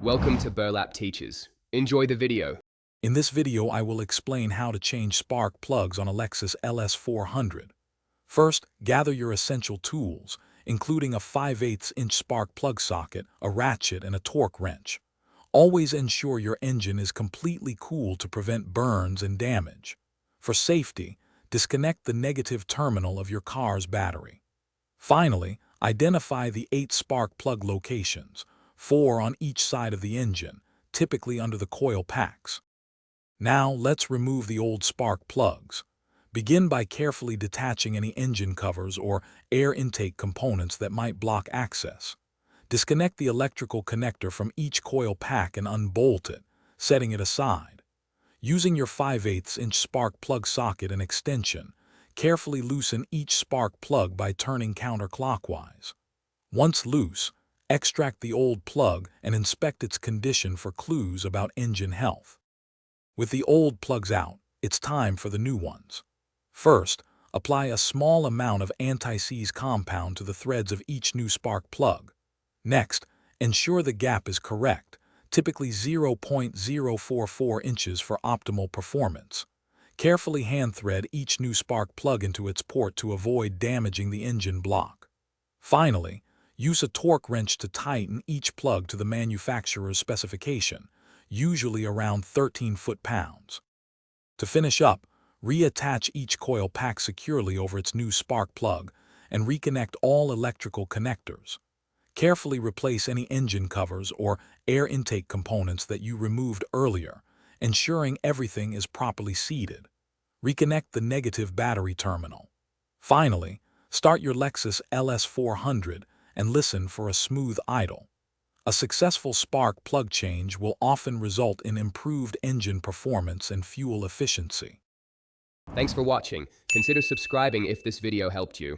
Welcome to Burlap Teachers. Enjoy the video. In this video, I will explain how to change spark plugs on a Lexus LS400. First, gather your essential tools, including a 5/8" spark plug socket, a ratchet, and a torque wrench. Always ensure your engine is completely cool to prevent burns and damage. For safety, disconnect the negative terminal of your car's battery. Finally, identify the 8 spark plug locations, 4 on each side of the engine, typically under the coil packs. Now let's remove the old spark plugs. Begin by carefully detaching any engine covers or air intake components that might block access. Disconnect the electrical connector from each coil pack and unbolt it, setting it aside. Using your 5/8" spark plug socket and extension, carefully loosen each spark plug by turning counterclockwise. Once loose, extract the old plug and inspect its condition for clues about engine health. With the old plugs out, it's time for the new ones. First, apply a small amount of anti-seize compound to the threads of each new spark plug. Next, ensure the gap is correct, typically 0.044 inches for optimal performance. Carefully hand-thread each new spark plug into its port to avoid damaging the engine block. Finally, use a torque wrench to tighten each plug to the manufacturer's specification, usually around 13 foot-pounds. To finish up, reattach each coil pack securely over its new spark plug and reconnect all electrical connectors. Carefully replace any engine covers or air intake components that you removed earlier, ensuring everything is properly seated. Reconnect the negative battery terminal. Finally, start your Lexus LS400 and listen for a smooth idle. A successful spark plug change will often result in improved engine performance and fuel efficiency. Thanks for watching. Consider subscribing if this video helped you.